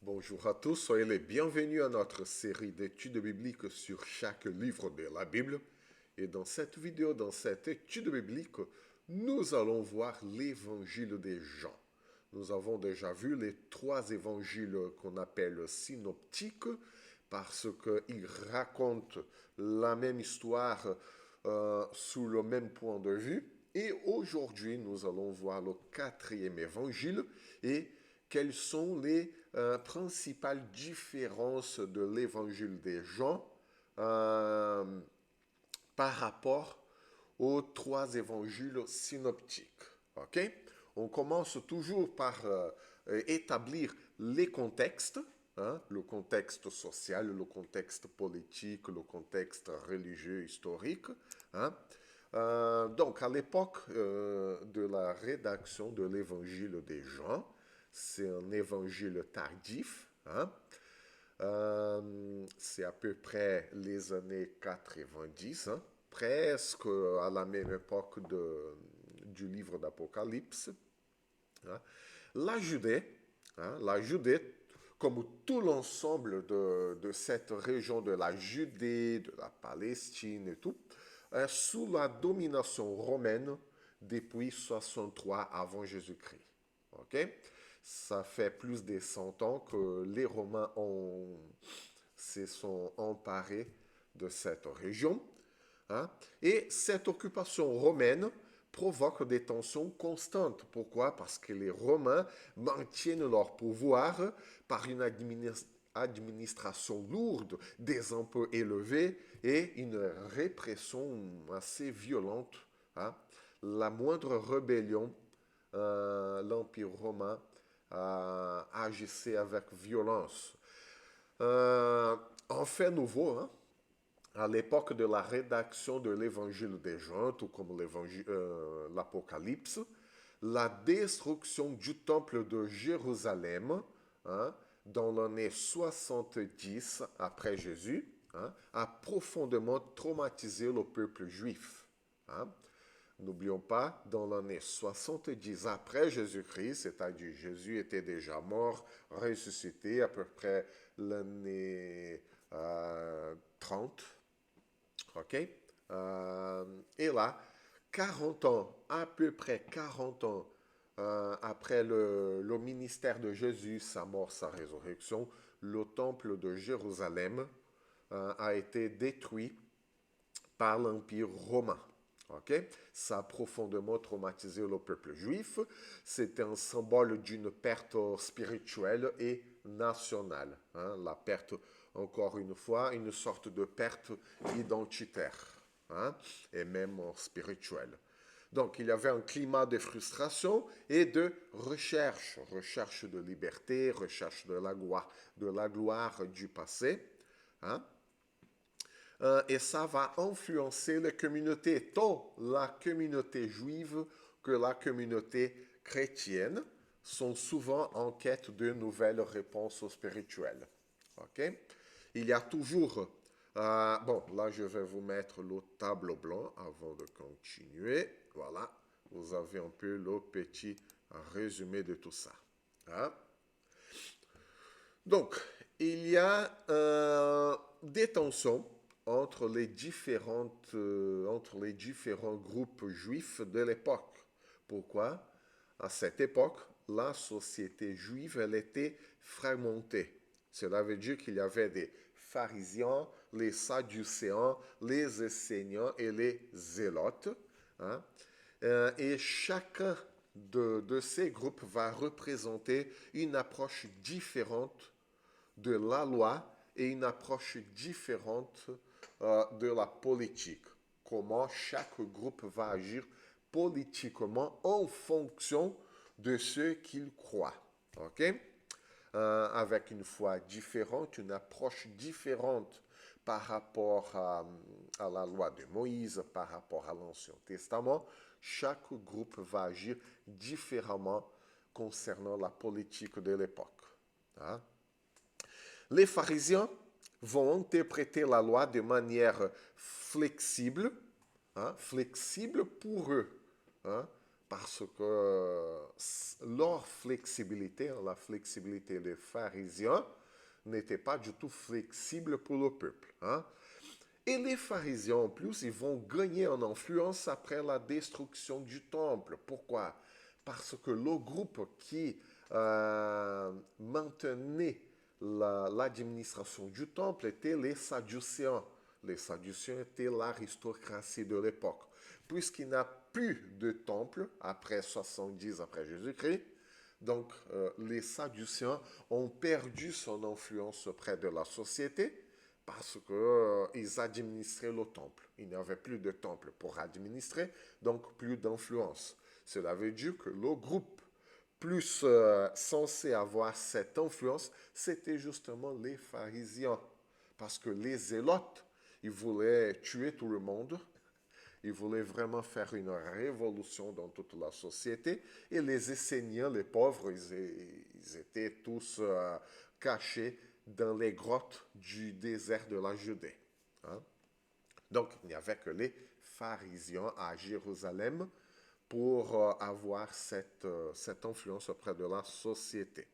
Bonjour à tous, soyez les bienvenus à notre série d'études bibliques sur chaque livre de la Bible. Et dans cette vidéo, dans cette étude biblique, nous allons voir l'évangile des Jean. Nous avons déjà vu les trois évangiles qu'on appelle synoptiques parce qu'ils racontent la même histoire sous le même point de vue. Et aujourd'hui, nous allons voir le quatrième évangile et quelles sont les principales différences de l'évangile des Jean par rapport aux trois évangiles synoptiques. Ok? On commence toujours par établir les contextes, hein, le contexte social, le contexte politique, le contexte religieux, historique. Hein. Donc, à l'époque de la rédaction de l'évangile des Jean, c'est un évangile tardif. Hein. C'est à peu près les années 90, hein, presque à la même époque du livre d'Apocalypse. Hein. La Judée, hein, comme tout l'ensemble de cette région de la Judée, de la Palestine et tout, sous la domination romaine depuis 63 avant Jésus-Christ. Ok? Ça fait plus de 100 ans que les Romains se sont emparés de cette région. Hein? Et cette occupation romaine provoque des tensions constantes. Pourquoi? Parce que les Romains maintiennent leur pouvoir par une administration lourde, des impôts élevés et une répression assez violente. Hein? La moindre rébellion, l'Empire romain agissait avec violence. En fait nouveau, hein? À l'époque de la rédaction de l'évangile des Jean, tout comme l'Apocalypse, la destruction du temple de Jérusalem, hein, dans l'année 70 après Jésus, hein, a profondément traumatisé le peuple juif. Hein. N'oublions pas, dans l'année 70 après Jésus-Christ, c'est-à-dire Jésus était déjà mort, ressuscité à peu près l'année 30, ok? Et là, 40 ans, à peu près 40 ans après le ministère de Jésus, sa mort, sa résurrection, le temple de Jérusalem a été détruit par l'Empire romain. Okay? Ça a profondément traumatisé le peuple juif. C'était un symbole d'une perte spirituelle et nationale. Hein? La perte, encore une fois, une sorte de perte identitaire, hein? Et même spirituelle. Donc, il y avait un climat de frustration et de recherche de liberté, recherche de la gloire du passé. Hein? Et ça va influencer les communautés, tant la communauté juive que la communauté chrétienne sont souvent en quête de nouvelles réponses spirituelles. Okay? Il y a toujours, bon, là je vais vous mettre le tableau blanc avant de continuer. Voilà, vous avez un peu le petit résumé de tout ça. Hein? Donc, il y a des tensions entre les différents groupes juifs de l'époque. Pourquoi? À cette époque, la société juive, elle était fragmentée. Cela veut dire qu'il y avait des pharisiens, les sadducéens, les esséniens et les zélotes. Hein? Et chacun de ces groupes va représenter une approche différente de la loi et une approche différente de la politique. Comment chaque groupe va agir politiquement en fonction de ce qu'il croit. OK? Avec une foi différente, une approche différente par rapport à la loi de Moïse, par rapport à l'Ancien Testament. Chaque groupe va agir différemment concernant la politique de l'époque. Hein? Les pharisiens vont interpréter la loi de manière flexible, hein, flexible pour eux, hein, parce que leur flexibilité, la flexibilité des pharisiens, n'était pas du tout flexible pour le peuple. Hein. Et les pharisiens, en plus, ils vont gagner en influence après la destruction du temple. Pourquoi? Parce que le groupe qui maintenait l'administration du temple était les Sadducéens. Les Sadducéens étaient l'aristocratie de l'époque. Puisqu'il n'y a plus de temple après 70 après Jésus-Christ, donc les Sadducéens ont perdu son influence auprès de la société parce qu'ils administraient le temple. Il n'y avait plus de temple pour administrer, donc plus d'influence. Cela veut dire que le groupe plus censé avoir cette influence, c'était justement les pharisiens. Parce que les zélotes, ils voulaient tuer tout le monde, ils voulaient vraiment faire une révolution dans toute la société. Et les Esséniens, les pauvres, ils étaient tous cachés dans les grottes du désert de la Judée. Hein? Donc, il n'y avait que les pharisiens à Jérusalem pour avoir cette influence auprès de la société.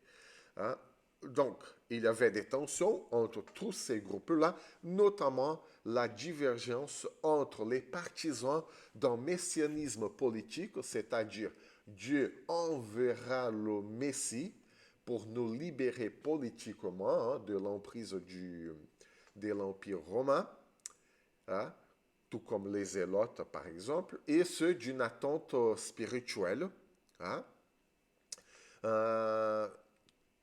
Hein? Donc, il y avait des tensions entre tous ces groupes-là, notamment la divergence entre les partisans d'un messianisme politique, c'est-à-dire Dieu enverra le Messie pour nous libérer politiquement de l'emprise de l'Empire romain, hein, tout comme les zélotes par exemple, et ceux d'une attente spirituelle, hein, euh,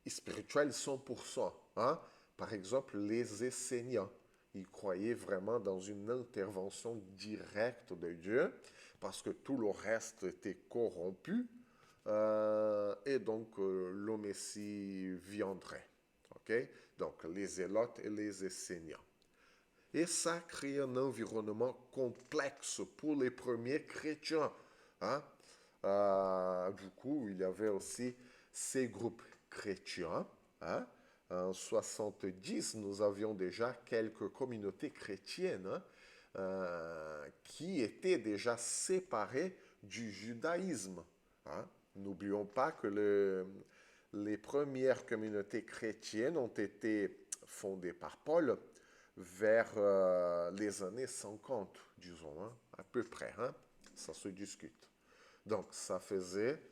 spirituelle 100%. Hein. Par exemple, les Esséniens, ils croyaient vraiment dans une intervention directe de Dieu parce que tout le reste était corrompu et donc le Messie viendrait. Okay? Donc les Zélotes et les Esséniens. Et ça crée un environnement complexe pour les premiers chrétiens. Hein? Du coup, il y avait aussi ces groupes chrétiens. Hein? En 70, nous avions déjà quelques communautés chrétiennes qui étaient déjà séparées du judaïsme. Hein? N'oublions pas que les premières communautés chrétiennes ont été fondées par Paul vers les années 50, disons, hein, à peu près. Hein, ça se discute. Donc, ça faisait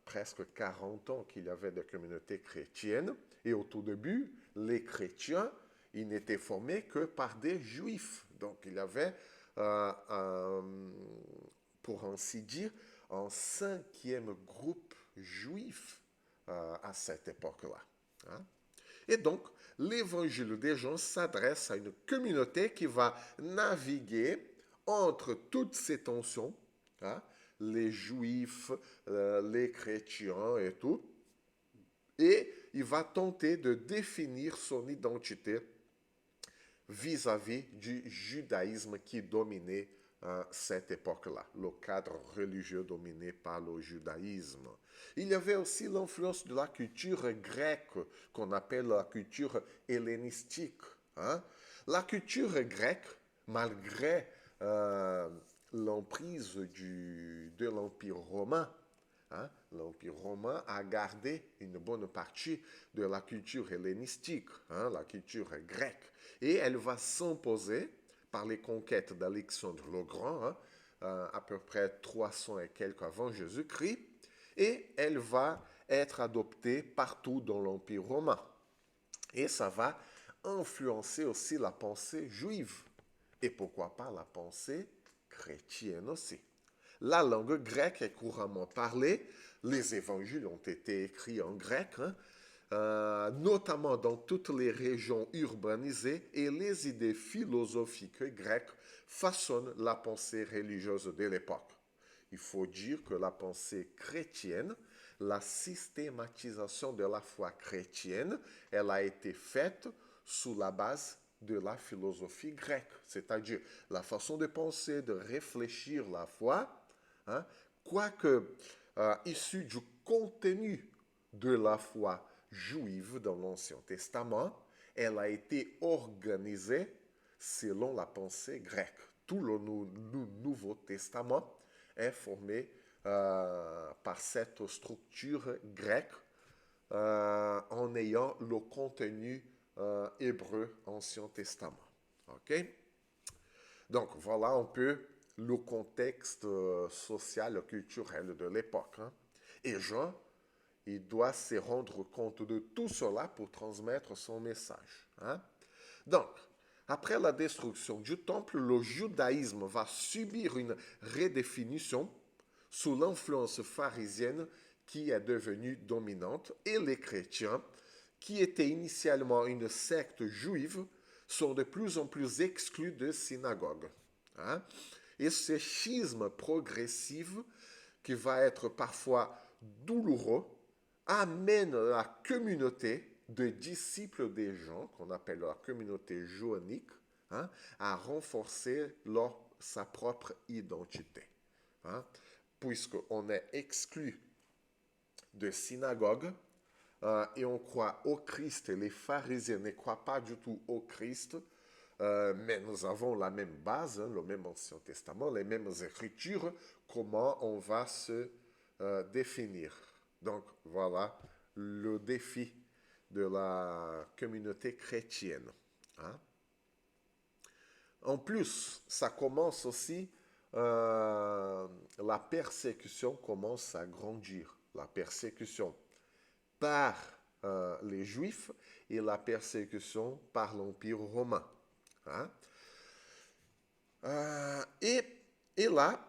presque 40 ans qu'il y avait des communautés chrétiennes. Et au tout début, les chrétiens, ils n'étaient formés que par des juifs. Donc, il y avait, pour ainsi dire, un cinquième groupe juif à cette époque-là. Hein. Et donc, l'évangile des gens s'adresse à une communauté qui va naviguer entre toutes ces tensions, hein, les juifs, les chrétiens et tout, et il va tenter de définir son identité vis-à-vis du judaïsme qui dominait cette époque-là, le cadre religieux dominé par le judaïsme. Il y avait aussi l'influence de la culture grecque, qu'on appelle la culture hellénistique. Hein? La culture grecque, malgré l'emprise de l'Empire romain, hein, l'Empire romain a gardé une bonne partie de la culture hellénistique, hein, la culture grecque, et elle va s'imposer par les conquêtes d'Alexandre le Grand, hein, à peu près 300 et quelques avant Jésus-Christ, et elle va être adoptée partout dans l'Empire romain. Et ça va influencer aussi la pensée juive, et pourquoi pas la pensée chrétienne aussi. La langue grecque est couramment parlée. Les évangiles ont été écrits en grec, hein, notamment dans toutes les régions urbanisées, et les idées philosophiques grecques façonnent la pensée religieuse de l'époque. Il faut dire que la pensée chrétienne, la systématisation de la foi chrétienne, elle a été faite sous la base de la philosophie grecque, c'est-à-dire la façon de penser, de réfléchir la foi, hein, quoique issue du contenu de la foi juive dans l'Ancien Testament, elle a été organisée selon la pensée grecque. Tout le Nouveau Testament est formé par cette structure grecque en ayant le contenu hébreu Ancien Testament. OK? Donc, voilà un peu le contexte social, culturel de l'époque. Hein. Et Jean, il doit se rendre compte de tout cela pour transmettre son message. Hein. Donc, après la destruction du temple, le judaïsme va subir une redéfinition sous l'influence pharisienne qui est devenue dominante et les chrétiens, qui étaient initialement une secte juive, sont de plus en plus exclus de synagogues. Hein? Et ce schisme progressif, qui va être parfois douloureux, amène la communauté de disciples des gens, qu'on appelle la communauté joanique, hein, à renforcer sa propre identité. Hein, puisqu'on est exclu de synagogue et on croit au Christ, et les pharisiens ne croient pas du tout au Christ, mais nous avons la même base, hein, le même Ancien Testament, les mêmes écritures, comment on va se définir. Donc voilà le défi de la communauté chrétienne. Hein. En plus, ça commence aussi, la persécution commence à grandir. La persécution par les Juifs et la persécution par l'Empire romain. Hein? Et là,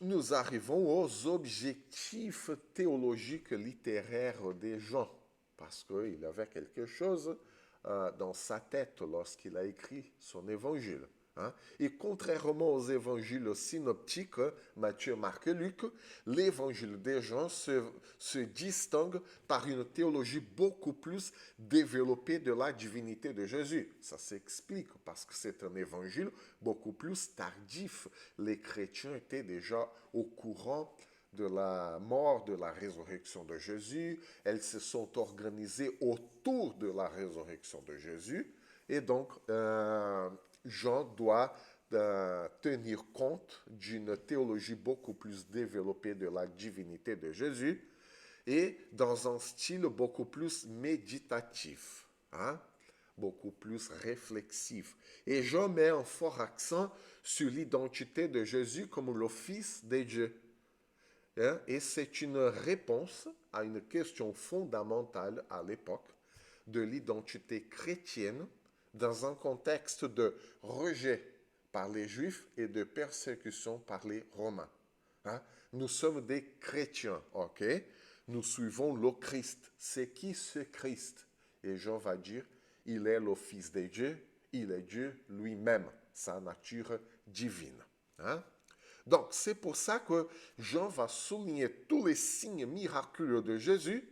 nous arrivons aux objectifs théologiques littéraires des gens, parce qu'il avait quelque chose dans sa tête lorsqu'il a écrit son évangile. Hein. Et contrairement aux évangiles synoptiques, Matthieu, Marc et Luc, l'évangile des Jean se distingue par une théologie beaucoup plus développée de la divinité de Jésus. Ça s'explique parce que c'est un évangile beaucoup plus tardif. Les chrétiens étaient déjà au courant de la mort, de la résurrection de Jésus. Elles se sont organisées autour de la résurrection de Jésus. Et donc, Jean doit tenir compte d'une théologie beaucoup plus développée de la divinité de Jésus et dans un style beaucoup plus méditatif, hein, beaucoup plus réflexif. Et Jean met un fort accent sur l'identité de Jésus comme le Fils de Dieu. Hein, et c'est une réponse à une question fondamentale à l'époque de l'identité chrétienne dans un contexte de rejet par les Juifs et de persécution par les Romains. Hein? Nous sommes des chrétiens, ok? Nous suivons le Christ. C'est qui ce Christ? Et Jean va dire, il est le Fils de Dieu, il est Dieu lui-même, sa nature divine. Hein? Donc, c'est pour ça que Jean va souligner tous les signes miraculeux de Jésus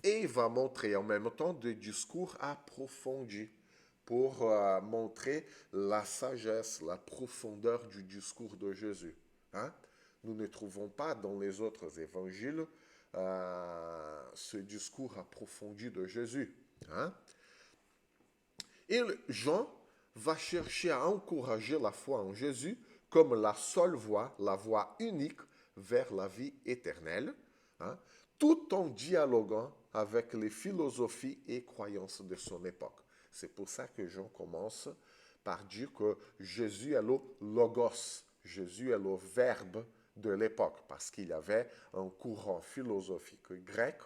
et il va montrer en même temps des discours approfondis pour montrer la sagesse, la profondeur du discours de Jésus. Hein? Nous ne trouvons pas dans les autres évangiles ce discours approfondi de Jésus. Hein? Et Jean va chercher à encourager la foi en Jésus comme la seule voie, la voie unique vers la vie éternelle, hein, tout en dialoguant avec les philosophies et croyances de son époque. C'est pour ça que Jean commence par dire que Jésus est le logos, Jésus est le verbe de l'époque, parce qu'il y avait un courant philosophique grec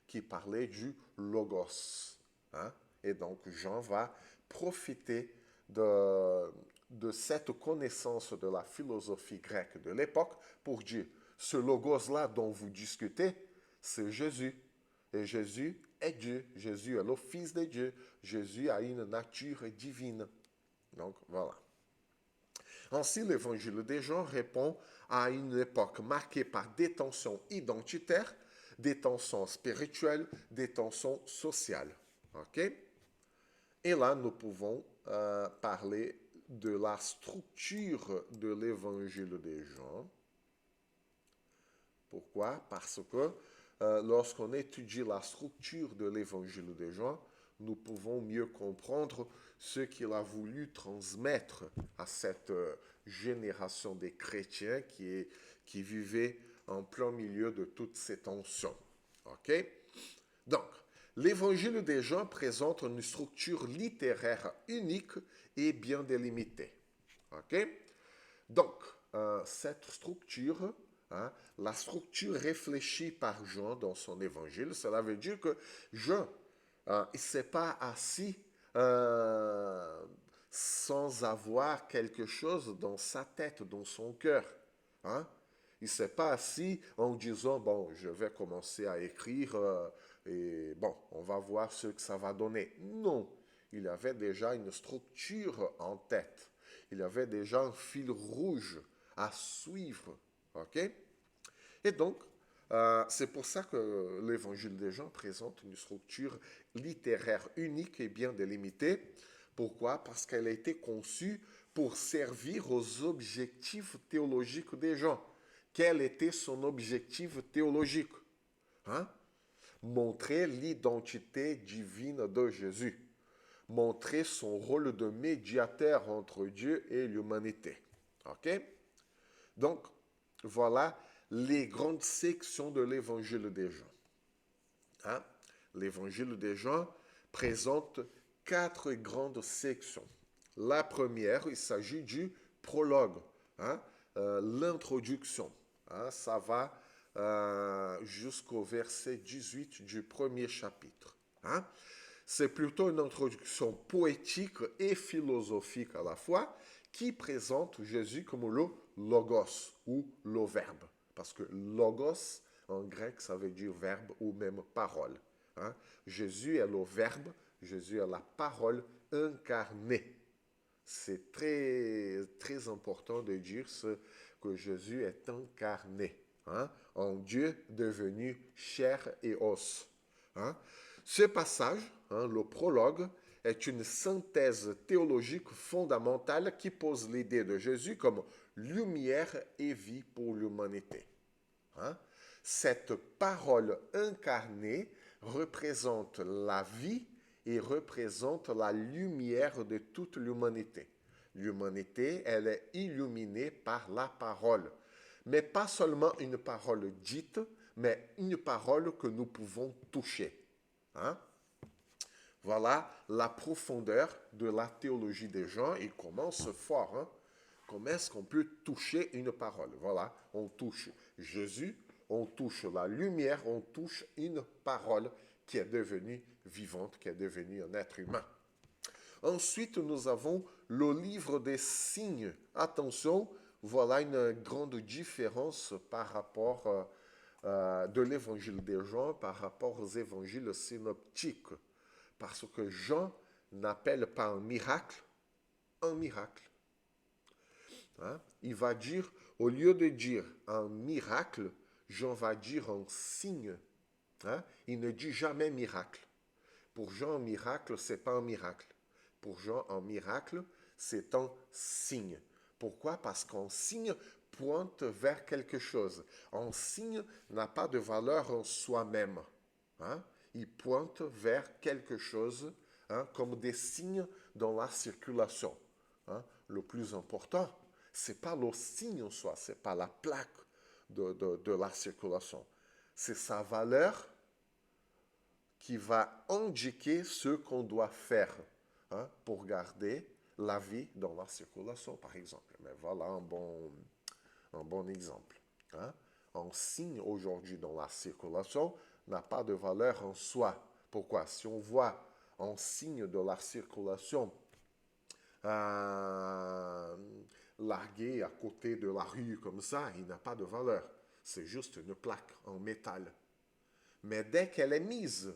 qui parlait du logos. Hein? Et donc Jean va profiter de cette connaissance de la philosophie grecque de l'époque pour dire, ce logos-là dont vous discutez, c'est Jésus. Et Jésus est Dieu. Jésus est le Fils de Dieu. Jésus a une nature divine. Donc, voilà. Ainsi, l'évangile des Jean répond à une époque marquée par des tensions identitaires, des tensions spirituelles, des tensions sociales. OK? Et là, nous pouvons parler de la structure de l'évangile des Jean. Pourquoi? Parce que lorsqu'on étudie la structure de l'évangile des Jean, nous pouvons mieux comprendre ce qu'il a voulu transmettre à cette génération des chrétiens qui qui vivait en plein milieu de toutes ces tensions. OK? Donc, l'évangile de Jean présente une structure littéraire unique et bien délimitée. OK? Donc, cette structure, hein, la structure réfléchie par Jean dans son évangile, cela veut dire que Jean, il ne s'est pas assis sans avoir quelque chose dans sa tête, dans son cœur. Hein? Il ne s'est pas assis en disant, bon, je vais commencer à écrire et bon, on va voir ce que ça va donner. Non, il avait déjà une structure en tête. Il avait déjà un fil rouge à suivre. OK? Et donc, c'est pour ça que l'évangile de Jean présente une structure littéraire unique et bien délimitée. Pourquoi? Parce qu'elle a été conçue pour servir aux objectifs théologiques des gens. Quel était son objectif théologique? Hein? Montrer l'identité divine de Jésus. Montrer son rôle de médiateur entre Dieu et l'humanité. OK? Donc, voilà les grandes sections de l'évangile des Jean. Hein? L'évangile des Jean présente 4 grandes sections. La première, il s'agit du prologue, hein? L'introduction. Hein? Ça va jusqu'au verset 18 du premier chapitre. Hein? C'est plutôt une introduction poétique et philosophique à la fois qui présente Jésus comme le logos ou le verbe. Parce que logos, en grec, ça veut dire verbe ou même parole. Hein? Jésus est le verbe, Jésus est la parole incarnée. C'est très, très important de dire que Jésus est incarné. Hein? En Dieu devenu chair et os. Hein? Ce passage, hein, le prologue, est une synthèse théologique fondamentale qui pose l'idée de Jésus comme lumière et vie pour l'humanité. Hein? Cette parole incarnée représente la vie et représente la lumière de toute l'humanité. L'humanité, elle est illuminée par la parole. Mais pas seulement une parole dite, mais une parole que nous pouvons toucher. Hein? Voilà la profondeur de la théologie des gens. Il commence fort. Hein? Comment est-ce qu'on peut toucher une parole? Voilà, on touche Jésus, on touche la lumière, on touche une parole qui est devenue vivante, qui est devenue un être humain. Ensuite, nous avons le livre des signes. Attention, voilà une grande différence par rapport de l'évangile de Jean par rapport aux évangiles synoptiques. Parce que Jean n'appelle pas un miracle un miracle. Hein? Il va dire, au lieu de dire un miracle, Jean va dire un signe. Hein? Il ne dit jamais miracle. Pour Jean, un miracle, ce n'est pas un miracle. Pour Jean, un miracle, c'est un signe. Pourquoi? Parce qu'un signe pointe vers quelque chose. Un signe n'a pas de valeur en soi-même. Hein? Il pointe vers quelque chose, hein, comme des signes dans la circulation. Hein? Le plus important, ce n'est pas le signe en soi, ce n'est pas la plaque de la circulation. C'est sa valeur qui va indiquer ce qu'on doit faire, hein, pour garder la vie dans la circulation, par exemple. Mais voilà un bon exemple. Hein. Un signe aujourd'hui dans la circulation n'a pas de valeur en soi. Pourquoi? Si on voit un signe de la circulation largué à côté de la rue comme ça, il n'a pas de valeur. C'est juste une plaque en métal. Mais dès qu'elle est mise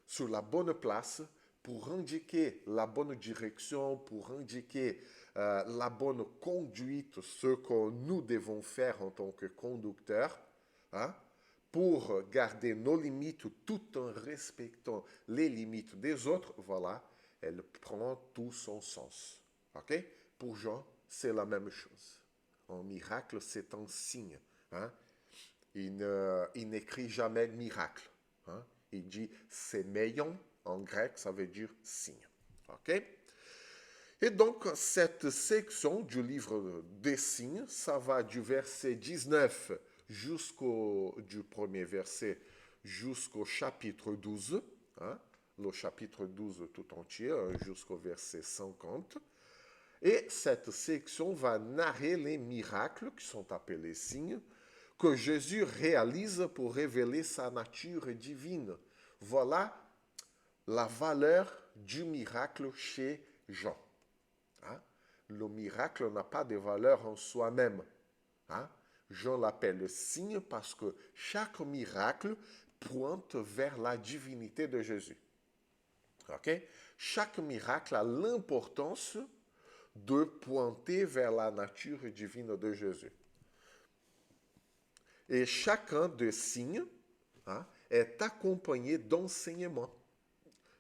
sur la bonne place, pour indiquer la bonne direction, pour indiquer la bonne conduite, ce que nous devons faire en tant que conducteurs, hein, pour garder nos limites tout en respectant les limites des autres, voilà, elle prend tout son sens. OK? Pour Jean, c'est la même chose. Un miracle, c'est un signe. Hein? Il n'écrit jamais miracle. Hein? Il dit sémeion, en grec, ça veut dire signe. OK? Et donc, cette section du livre des signes, ça va du verset 19 du premier verset jusqu'au chapitre 12, hein, le chapitre 12 tout entier, jusqu'au verset 50. Et cette section va narrer les miracles, qui sont appelés signes, que Jésus réalise pour révéler sa nature divine. Voilà la valeur du miracle chez Jean. Hein? Le miracle n'a pas de valeur en soi-même. Hein? Jean l'appelle signe parce que chaque miracle pointe vers la divinité de Jésus. Okay? Chaque miracle a l'importance de pointer vers la nature divine de Jésus. Et chacun des signes, hein, est accompagné d'enseignements.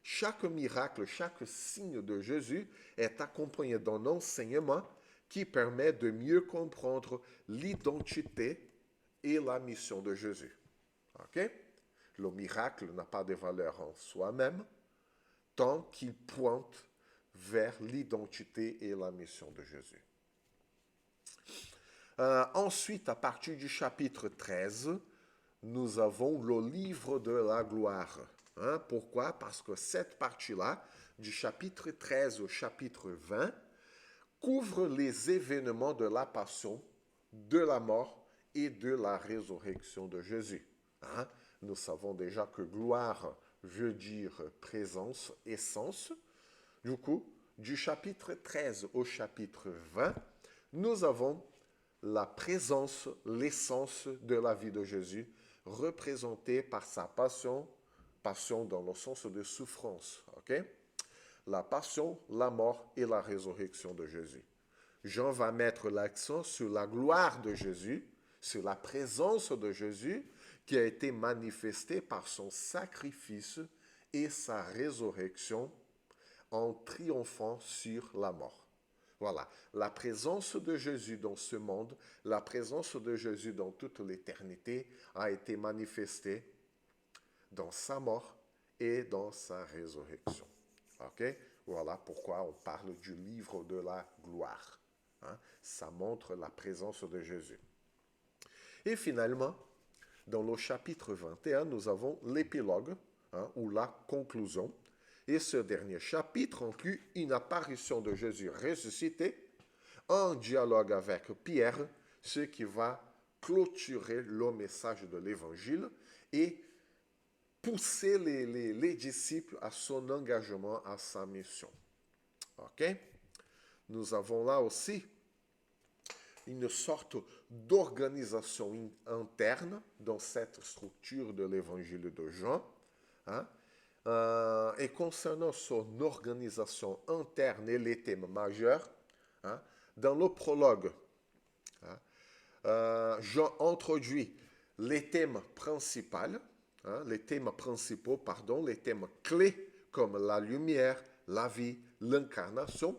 Chaque miracle, chaque signe de Jésus est accompagné d'un enseignement qui permet de mieux comprendre l'identité et la mission de Jésus. Okay? Le miracle n'a pas de valeur en soi-même tant qu'il pointe vers l'identité et la mission de Jésus. Ensuite, à partir du chapitre 13, nous avons le livre de la gloire. Hein? Pourquoi? Parce que cette partie-là, du chapitre 13 au chapitre 20, couvre les événements de la passion, de la mort et de la résurrection de Jésus. Hein? Nous savons déjà que gloire veut dire présence, essence. Du coup, du chapitre 13 au chapitre 20, nous avons la présence, l'essence de la vie de Jésus, représentée par sa passion, passion dans le sens de souffrance, ok? La passion, la mort et la résurrection de Jésus. Jean va mettre l'accent sur la gloire de Jésus, sur la présence de Jésus qui a été manifestée par son sacrifice et sa résurrection en triomphant sur la mort. Voilà, la présence de Jésus dans ce monde, la présence de Jésus dans toute l'éternité a été manifestée dans sa mort et dans sa résurrection. Ok? Voilà pourquoi on parle du livre de la gloire. Hein? Ça montre la présence de Jésus. Et finalement, dans le chapitre 21, nous avons l'épilogue, hein, ou la conclusion. Et ce dernier chapitre inclut une apparition de Jésus ressuscité, en dialogue avec Pierre, ce qui va clôturer le message de l'Évangile et pousser les disciples à son engagement, à sa mission. Ok? Nous avons là aussi une sorte d'organisation interne dans cette structure de l'Évangile de Jean. Hein? Et concernant son organisation interne et les thèmes majeurs, hein, dans le prologue, hein, Jean introduit les thèmes principaux, hein, les thèmes clés comme la lumière, la vie, l'incarnation,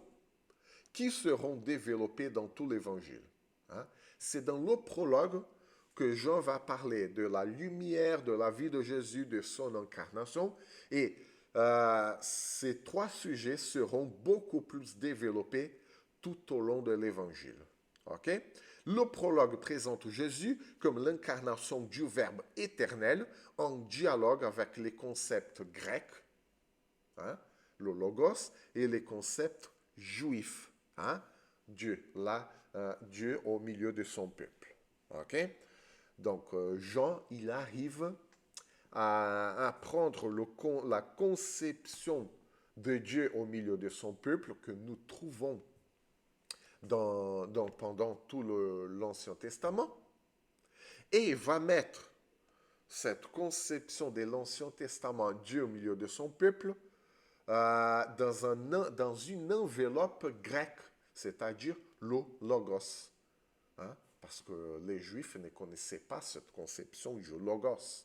qui seront développés dans tout l'Évangile. Hein. C'est dans le prologue que Jean va parler de la lumière, de la vie de Jésus, de son incarnation. Et ces trois sujets seront beaucoup plus développés tout au long de l'Évangile. Okay? Le prologue présente Jésus comme l'incarnation du Verbe éternel en dialogue avec les concepts grecs, hein, le logos, et les concepts juifs, hein, Dieu, Dieu au milieu de son peuple. Okay? Donc, Jean, il arrive à prendre la conception de Dieu au milieu de son peuple que nous trouvons pendant tout l'Ancien Testament, et il va mettre cette conception de l'Ancien Testament, Dieu au milieu de son peuple, dans une enveloppe grecque, c'est-à-dire le logos. Hein? Parce que les Juifs ne connaissaient pas cette conception du logos,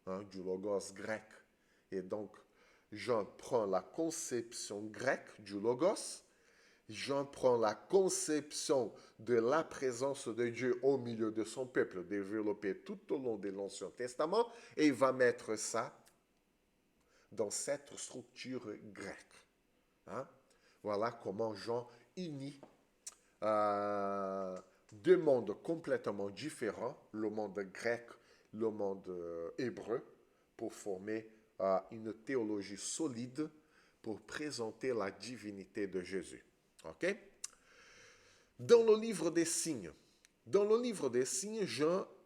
hein, du logos grec. Et donc, Jean prend la conception grecque du logos, Jean prend la conception de la présence de Dieu au milieu de son peuple, développée tout au long de l'Ancien Testament, et il va mettre ça dans cette structure grecque. Hein? Voilà comment Jean unit deux mondes complètement différents, le monde grec, le monde hébreu, pour former une théologie solide pour présenter la divinité de Jésus. OK? Dans le livre des signes,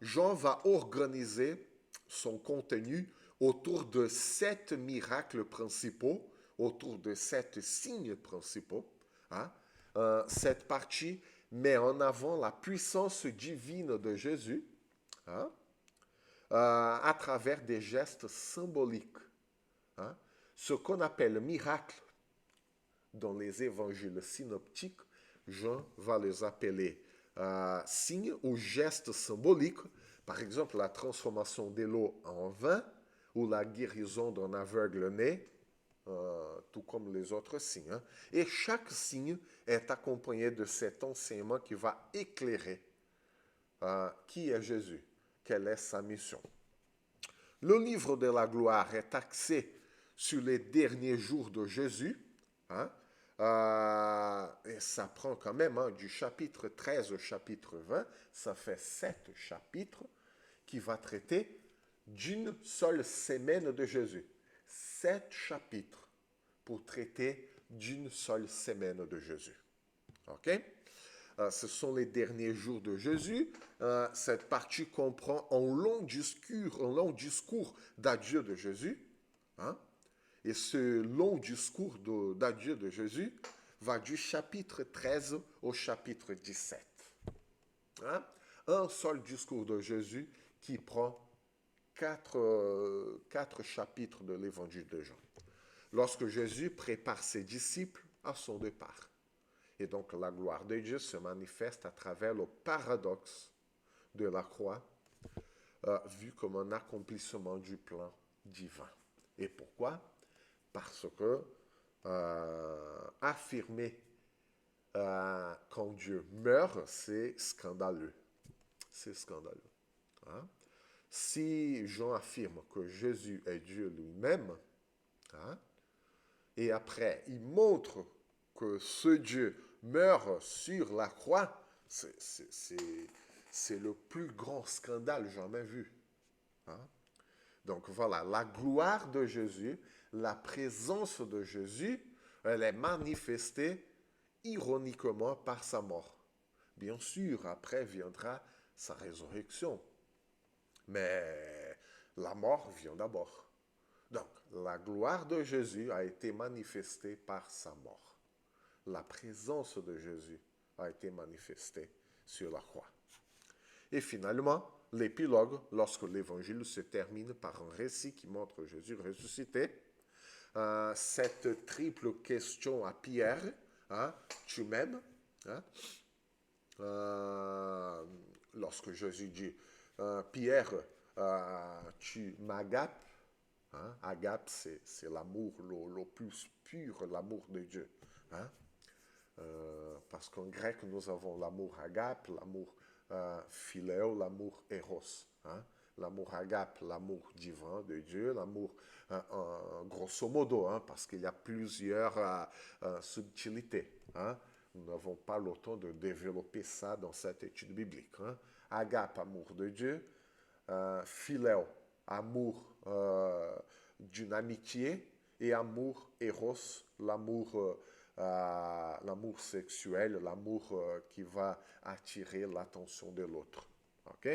Jean va organiser son contenu autour de 7 miracles principaux, autour de 7 signes principaux. Hein? Cette partie met en avant la puissance divine de Jésus, hein? À travers des gestes symboliques. Hein? Ce qu'on appelle miracle dans les évangiles synoptiques, Jean va les appeler signes ou gestes symboliques. Par exemple, la transformation de l'eau en vin ou la guérison d'un aveugle-né, tout comme les autres signes. Hein. Et chaque signe est accompagné de cet enseignement qui va éclairer qui est Jésus, quelle est sa mission. Le livre de la gloire est axé sur les derniers jours de Jésus. Hein, et ça prend quand même du chapitre 13 au chapitre 20, ça fait 7 chapitres qui va traiter d'une seule semaine de Jésus. 7 chapitres pour traiter d'une seule semaine de Jésus. OK? Ce sont les derniers jours de Jésus. Cette partie comprend un long discours d'adieu de Jésus. Hein? Et ce long discours d'adieu de Jésus va du chapitre 13 au chapitre 17. Hein? Un seul discours de Jésus qui prend 4 chapitres de l'évangile de Jean. Lorsque Jésus prépare ses disciples à son départ. Et donc la gloire de Dieu se manifeste à travers le paradoxe de la croix, vu comme un accomplissement du plan divin. Et pourquoi? Parce que affirmer quand Dieu meurt, c'est scandaleux. C'est scandaleux. Hein? Si Jean affirme que Jésus est Dieu lui-même, hein, et après il montre que ce Dieu meurt sur la croix, c'est le plus grand scandale jamais vu. Hein? Donc voilà, la gloire de Jésus, la présence de Jésus, elle est manifestée ironiquement par sa mort. Bien sûr, après viendra sa résurrection. Mais la mort vient d'abord. Donc, la gloire de Jésus a été manifestée par sa mort. La présence de Jésus a été manifestée sur la croix. Et finalement, l'épilogue, lorsque l'évangile se termine par un récit qui montre Jésus ressuscité, cette triple question à Pierre, hein, tu m'aimes, hein, lorsque Jésus dit, Pierre, tu m'agapes, hein, agape, c'est l'amour le plus pur, l'amour de Dieu. Hein, parce qu'en grec, nous avons l'amour agape, l'amour philéo, l'amour eros. Hein? L'amour agape, l'amour divin de Dieu, l'amour grosso modo, hein, parce qu'il y a plusieurs subtilités. Hein? Nous n'avons pas le temps de développer ça dans cette étude biblique. Hein? Agape, amour de Dieu, philéo, amour d'une amitié, et amour eros, l'amour sexuel, l'amour qui va attirer l'attention de l'autre. OK?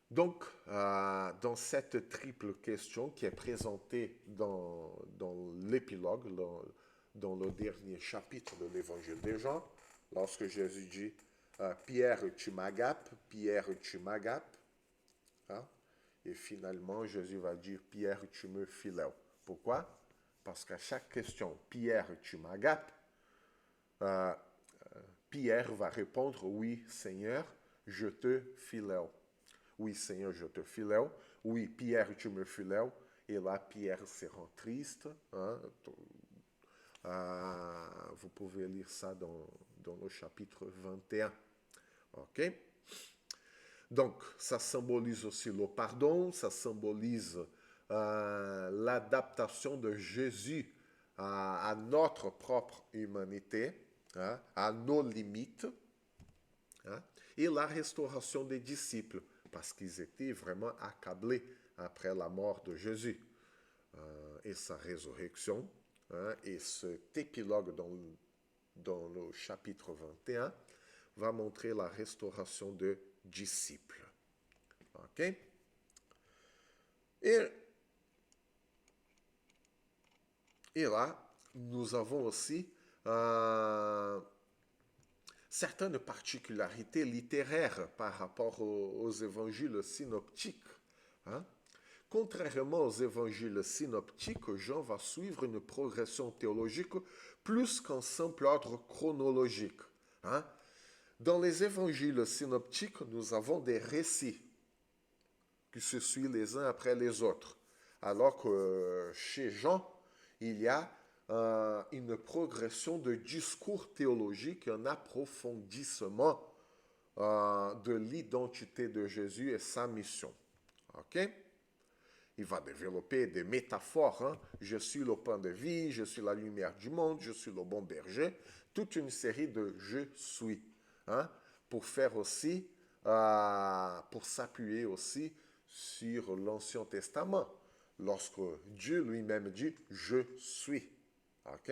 Donc, dans cette triple question qui est présentée dans l'épilogue, dans le dernier chapitre de l'évangile de Jean, lorsque Jésus dit Pierre, tu m'agapes, Pierre, tu m'agapes, hein? Et finalement, Jésus va dire Pierre, tu me philéo. Pourquoi? Parce qu'à chaque question, Pierre, tu m'agapes, Pierre va répondre, oui, Seigneur, je te philéo. Oui, Seigneur, je te philéo. Oui, Pierre, tu me philéo. Et là, Pierre se rend triste. Hein? Vous pouvez lire ça dans le chapitre 21. OK? Donc, ça symbolise aussi le pardon, ça symbolise l'adaptation de Jésus à notre propre humanité, hein, à nos limites, hein, et la restauration des disciples, parce qu'ils étaient vraiment accablés après la mort de Jésus et sa résurrection. Hein, et cet épilogue dans le chapitre 21 va montrer la restauration de disciples. OK? Et là, nous avons aussi certaines particularités littéraires par rapport aux évangiles synoptiques. Hein? Contrairement aux évangiles synoptiques, Jean va suivre une progression théologique plus qu'un simple ordre chronologique. Hein? Dans les évangiles synoptiques, nous avons des récits qui se suivent les uns après les autres. Alors que chez Jean, il y a une progression de discours théologique, un approfondissement de l'identité de Jésus et sa mission. OK? Il va développer des métaphores. Hein? Je suis le pain de vie, je suis la lumière du monde, je suis le bon berger. Toute une série de je suis. Hein? Pour faire aussi, pour s'appuyer aussi sur l'Ancien Testament. Lorsque Dieu lui-même dit je suis. OK?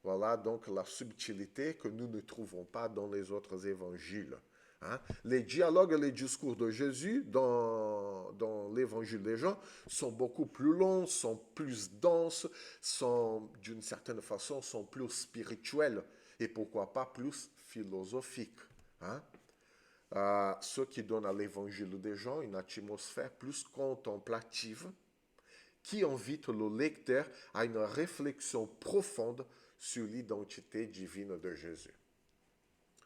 Voilà donc la subtilité que nous ne trouvons pas dans les autres évangiles. Hein? Les dialogues et les discours de Jésus dans l'évangile des Jean sont beaucoup plus longs, sont plus denses, sont d'une certaine façon sont plus spirituels et pourquoi pas plus philosophiques. Hein? Ce qui donne à l'évangile des Jean une atmosphère plus contemplative qui invite le lecteur à une réflexion profonde sur l'identité divine de Jésus.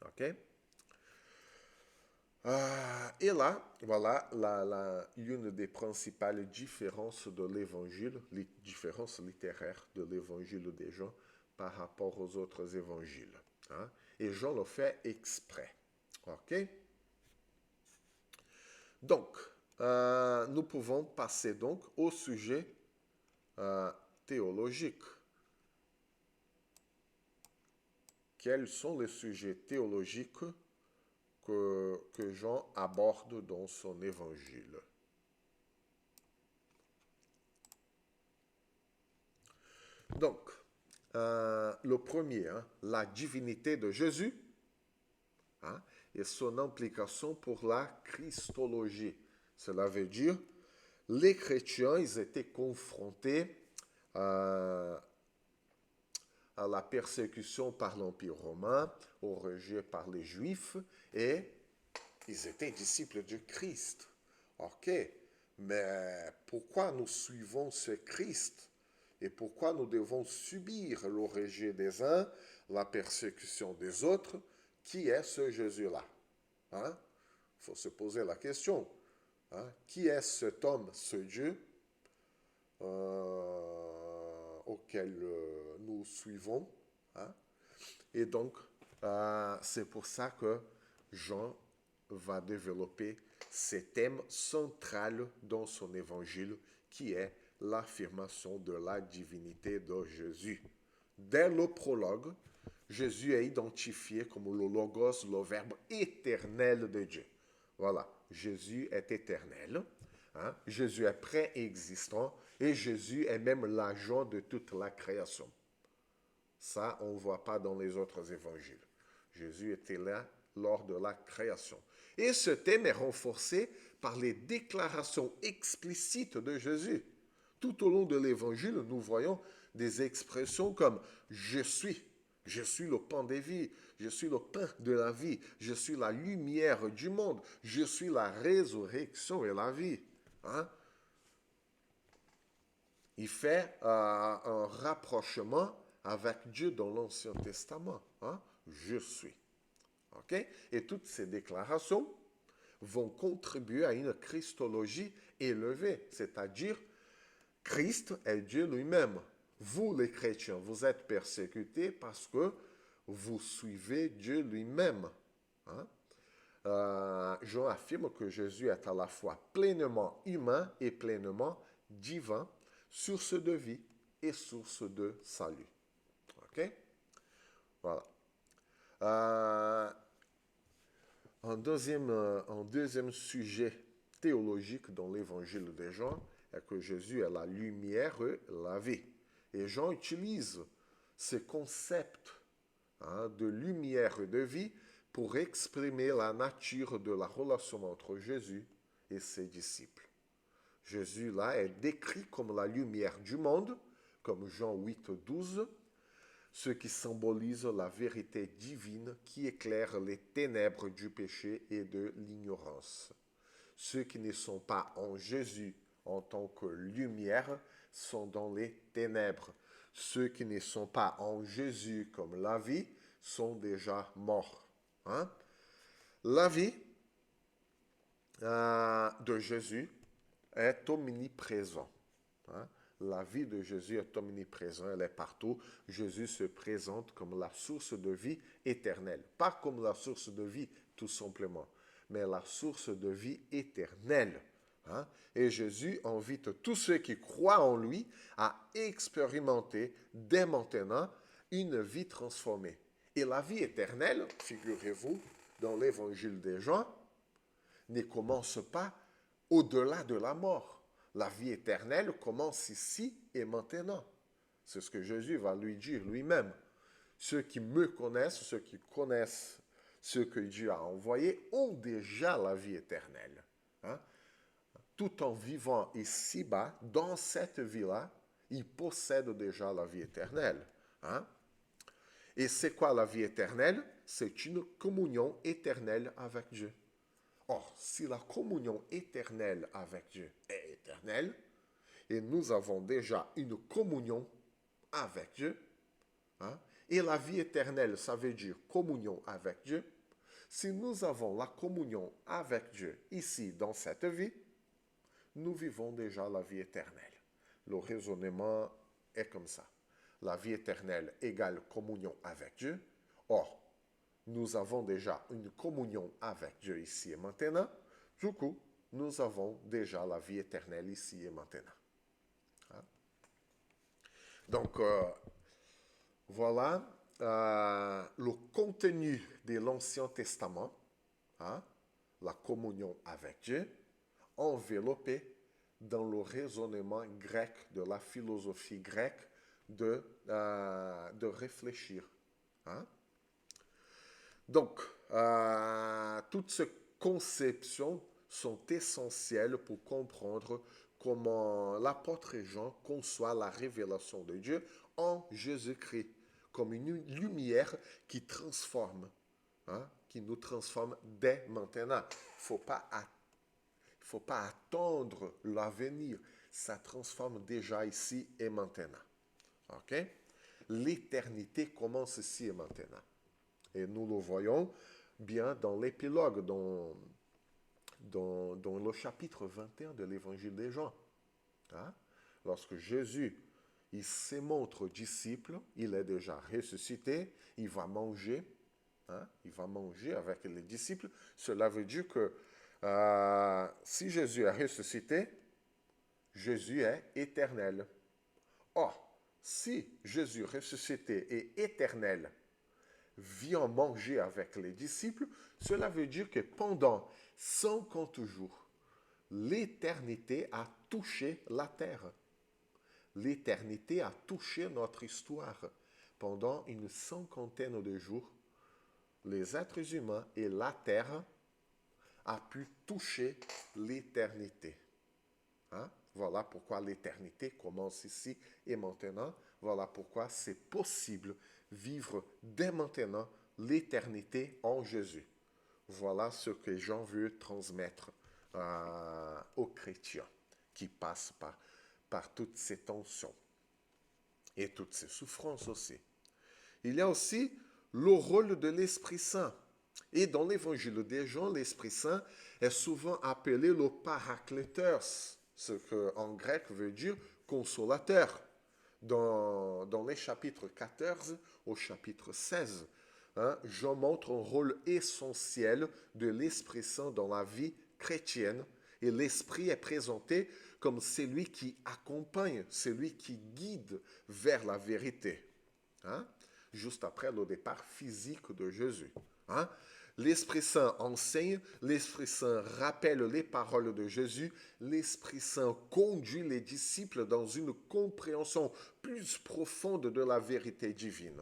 OK? Et là, voilà une des principales différences de l'évangile, les différences littéraires de l'évangile des Jean par rapport aux autres évangiles. Hein? Et Jean le fait exprès. OK? Donc, nous pouvons passer donc au sujet théologique. Quels sont les sujets théologiques que Jean aborde dans son évangile? Donc, le premier, hein, la divinité de Jésus, hein, et son implication pour la christologie. Cela veut dire, les chrétiens, ils étaient confrontés à la persécution par l'Empire romain, au rejet par les Juifs, et ils étaient disciples du Christ. OK, mais pourquoi nous suivons ce Christ? Et pourquoi nous devons subir le rejet des uns, la persécution des autres? Qui est ce Jésus-là? Hein? Il faut se poser la question. Hein? Qui est cet homme, ce Dieu auquel nous suivons? Hein? Et donc, c'est pour ça que Jean va développer ce thème central dans son évangile, qui est l'affirmation de la divinité de Jésus. Dès le prologue, Jésus est identifié comme le Logos, le Verbe éternel de Dieu. Voilà, Jésus est éternel, hein? Jésus est préexistant et Jésus est même l'agent de toute la création. Ça, on ne voit pas dans les autres évangiles. Jésus était là lors de la création. Et ce thème est renforcé par les déclarations explicites de Jésus. Tout au long de l'évangile, nous voyons des expressions comme « je suis le pain des vies, je suis le pain de la vie, je suis la lumière du monde, je suis la résurrection et la vie. Hein? » Il fait un rapprochement avec Dieu dans l'Ancien Testament. Hein? Je suis. Okay? Et toutes ces déclarations vont contribuer à une christologie élevée, c'est-à-dire Christ est Dieu lui-même. Vous, les chrétiens, vous êtes persécutés parce que vous suivez Dieu lui-même. Hein? Jean affirme que Jésus est à la fois pleinement humain et pleinement divin, source de vie. et source de salut. OK? Voilà. Euh, un deuxième sujet théologique dans l'évangile de Jean est que Jésus est la lumière, la vie. Et Jean utilise ce concept de lumière et de vie pour exprimer la nature de la relation entre Jésus et ses disciples. Jésus, là, est décrit comme la lumière du monde, comme Jean 8, 12, ce qui symbolise la vérité divine qui éclaire les ténèbres du péché et de l'ignorance. Ceux qui ne sont pas en Jésus en tant que lumière sont dans les ténèbres. Ceux qui ne sont pas en Jésus comme la vie sont déjà morts. La vie de Jésus est omniprésent. La vie de Jésus est omniprésente, elle est partout. Jésus se présente comme la source de vie éternelle. Pas comme la source de vie tout simplement, mais la source de vie éternelle. Et Jésus invite tous ceux qui croient en lui à expérimenter dès maintenant une vie transformée. Et la vie éternelle, figurez-vous, dans l'évangile des Jean, ne commence pas au-delà de la mort. La vie éternelle commence ici et maintenant. C'est ce que Jésus va lui dire lui-même. Ceux qui me connaissent, ceux qui connaissent ceux que Dieu a envoyés, ont déjà la vie éternelle. Tout en vivant ici-bas, dans cette vie-là, ils possèdent déjà la vie éternelle. Et c'est quoi la vie éternelle? C'est une communion éternelle avec Dieu. Or, si la communion éternelle avec Dieu est éternelle, et nous avons déjà une communion avec Dieu, et la vie éternelle, ça veut dire communion avec Dieu, si nous avons la communion avec Dieu ici, dans cette vie, nous vivons déjà la vie éternelle. Le raisonnement est comme ça. La vie éternelle égale communion avec Dieu. Or, nous avons déjà une communion avec Dieu ici et maintenant. Du coup, nous avons déjà la vie éternelle ici et maintenant. Donc, voilà le contenu de l'Ancien Testament, la communion avec Dieu, enveloppé dans le raisonnement grec, de la philosophie grecque, de réfléchir. Donc, toutes ces conceptions sont essentielles pour comprendre comment l'apôtre Jean conçoit la révélation de Dieu en Jésus-Christ, comme une lumière qui transforme, qui nous transforme dès maintenant. Il ne faut pas attendre l'avenir, ça transforme déjà ici et maintenant. OK? L'éternité commence ici et maintenant. Et nous le voyons bien dans l'épilogue, dans le chapitre 21 de l'évangile de Jean. Lorsque Jésus il se montre disciple, il est déjà ressuscité, il va manger avec les disciples. Cela veut dire que si Jésus est ressuscité, Jésus est éternel. Or, si Jésus ressuscité est éternel, vient manger avec les disciples, cela veut dire que pendant 50 jours, l'éternité a touché la terre. L'éternité a touché notre histoire. Pendant une cinquantaine de jours, les êtres humains et la terre a pu toucher l'éternité. Voilà pourquoi l'éternité commence ici et maintenant. Voilà pourquoi c'est possible vivre dès maintenant l'éternité en Jésus. Voilà ce que Jean veut transmettre aux chrétiens qui passent par toutes ces tensions et toutes ces souffrances aussi. Il y a aussi le rôle de l'Esprit Saint. Et dans l'évangile des Jean, l'Esprit Saint est souvent appelé le Parakletos, ce qu'en grec veut dire consolateur. Dans les chapitres 14 au chapitre 16, Jean montre un rôle essentiel de l'Esprit Saint dans la vie chrétienne et l'Esprit est présenté comme celui qui accompagne, celui qui guide vers la vérité. Hein? Juste après le départ physique de Jésus. Hein? L'Esprit Saint enseigne, l'Esprit Saint rappelle les paroles de Jésus, l'Esprit Saint conduit les disciples dans une compréhension plus profonde de la vérité divine.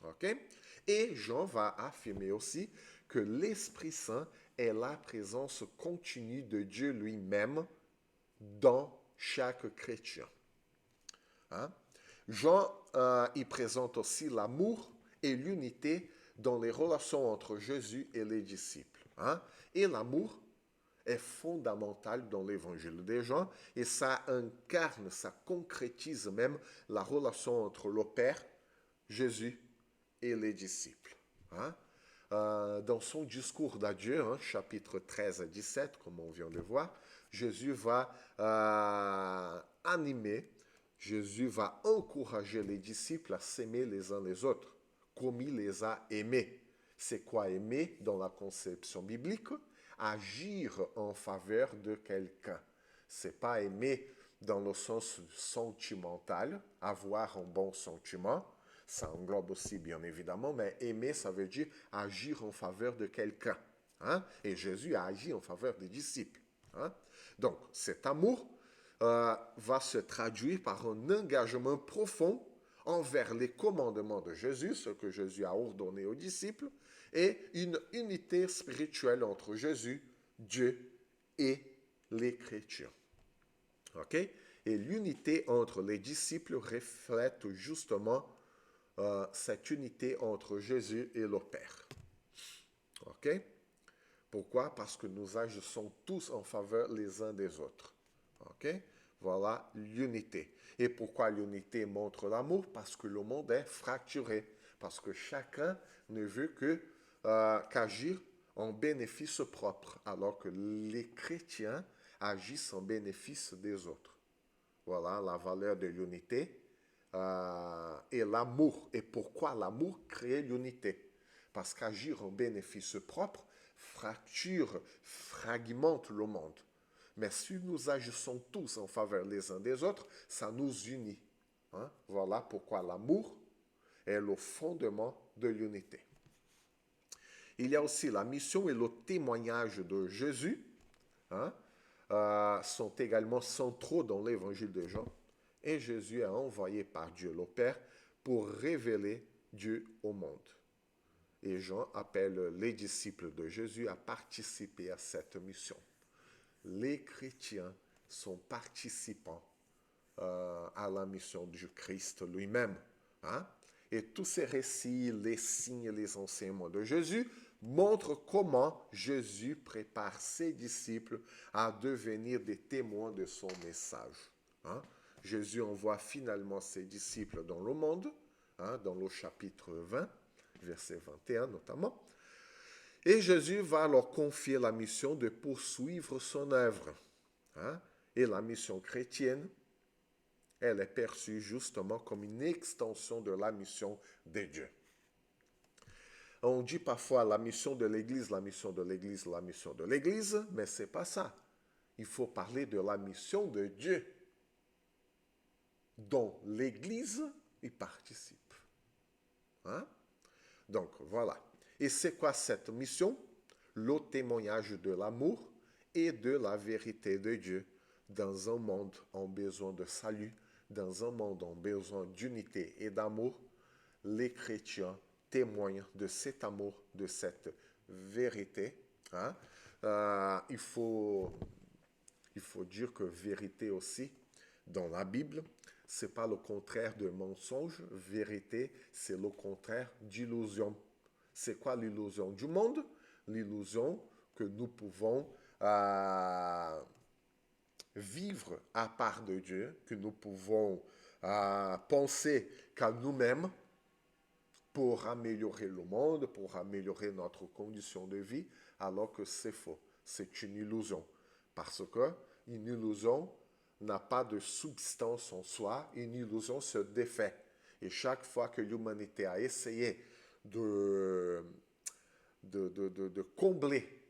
Okay? Et Jean va affirmer aussi que l'Esprit Saint est la présence continue de Dieu lui-même dans chaque chrétien. Hein? Jean y présente aussi l'amour et l'unité dans les relations entre Jésus et les disciples. Hein? Et l'amour est fondamental dans l'évangile de Jean et ça incarne, ça concrétise même la relation entre le Père, Jésus et les disciples. Hein? Dans son discours d'adieu, hein, chapitre 13 à 17, comme on vient de voir, Jésus va animer, Jésus va encourager les disciples à s'aimer les uns les autres, comme il les a aimés. C'est quoi aimer dans la conception biblique? Agir en faveur de quelqu'un. C'est pas aimer dans le sens sentimental, avoir un bon sentiment. Ça englobe aussi, bien évidemment, mais aimer, ça veut dire agir en faveur de quelqu'un. Hein? Et Jésus a agi en faveur des disciples. Hein? Donc, cet amour va se traduire par un engagement profond envers les commandements de Jésus, ce que Jésus a ordonné aux disciples, et une unité spirituelle entre Jésus, Dieu et les chrétiens. OK? Et l'unité entre les disciples reflète justement cette unité entre Jésus et le Père. OK? Pourquoi? Parce que nous agissons tous en faveur les uns des autres. OK? Voilà l'unité. Et pourquoi l'unité montre l'amour? Parce que le monde est fracturé. Parce que chacun ne veut qu'agir en bénéfice propre, alors que les chrétiens agissent en bénéfice des autres. Voilà la valeur de l'unité et l'amour. Et pourquoi l'amour crée l'unité? Parce qu'agir en bénéfice propre fracture, fragmente le monde. Mais si nous agissons tous en faveur les uns des autres, ça nous unit. Hein? Voilà pourquoi l'amour est le fondement de l'unité. Il y a aussi la mission et le témoignage de Jésus, hein, sont également centraux dans l'évangile de Jean. Et Jésus est envoyé par Dieu le Père pour révéler Dieu au monde. Et Jean appelle les disciples de Jésus à participer à cette mission. Les chrétiens sont participants à la mission du Christ lui-même. Hein? Et tous ces récits, les signes, les enseignements de Jésus montrent comment Jésus prépare ses disciples à devenir des témoins de son message. Hein? Jésus envoie finalement ses disciples dans le monde, hein, dans le chapitre 20, verset 21 notamment. Et Jésus va leur confier la mission de poursuivre son œuvre. Hein? Et la mission chrétienne, elle est perçue justement comme une extension de la mission de Dieu. On dit parfois la mission de l'Église, la mission de l'Église, la mission de l'Église, mais ce n'est pas ça. Il faut parler de la mission de Dieu, dont l'Église y participe. Hein? Donc voilà. Et c'est quoi cette mission? Le témoignage de l'amour et de la vérité de Dieu dans un monde en besoin de salut, dans un monde en besoin d'unité et d'amour. Les chrétiens témoignent de cet amour, de cette vérité. Hein? Il faut dire que vérité aussi, dans la Bible, ce n'est pas le contraire de mensonge. Vérité, c'est le contraire d'illusion. C'est quoi l'illusion du monde? L'illusion que nous pouvons vivre à part de Dieu, que nous pouvons penser qu'à nous-mêmes pour améliorer le monde, pour améliorer notre condition de vie, alors que c'est faux. C'est une illusion. Parce qu'une illusion n'a pas de substance en soi, une illusion se défait. Et chaque fois que l'humanité a essayé de combler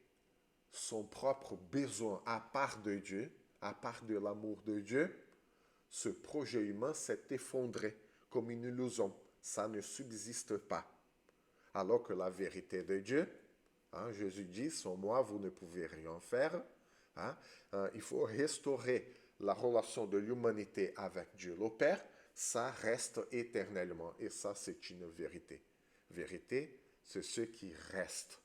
son propre besoin à part de Dieu, à part de l'amour de Dieu, ce projet humain s'est effondré comme une illusion. Ça ne subsiste pas. Alors que la vérité de Dieu, hein, Jésus dit, sans moi, vous ne pouvez rien faire. Hein, il faut restaurer la relation de l'humanité avec Dieu le Père. Ça reste éternellement. Et ça, c'est une vérité. Vérité, c'est ce qui reste.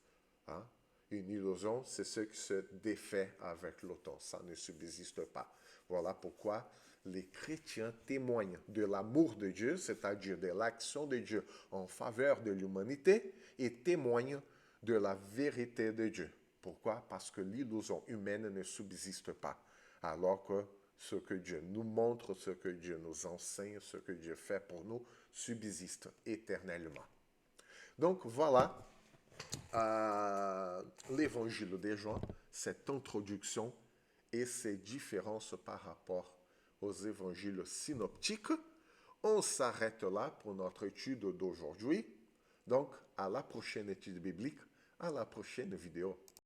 Hein. Une illusion, c'est ce qui se défait avec le temps. Ça ne subsiste pas. Voilà pourquoi les chrétiens témoignent de l'amour de Dieu, c'est-à-dire de l'action de Dieu en faveur de l'humanité, et témoignent de la vérité de Dieu. Pourquoi? Parce que l'illusion humaine ne subsiste pas, alors que ce que Dieu nous montre, ce que Dieu nous enseigne, ce que Dieu fait pour nous, subsiste éternellement. Donc voilà l'évangile de Jean, cette introduction et ces différences par rapport aux évangiles synoptiques. On s'arrête là pour notre étude d'aujourd'hui. Donc, à la prochaine étude biblique, à la prochaine vidéo.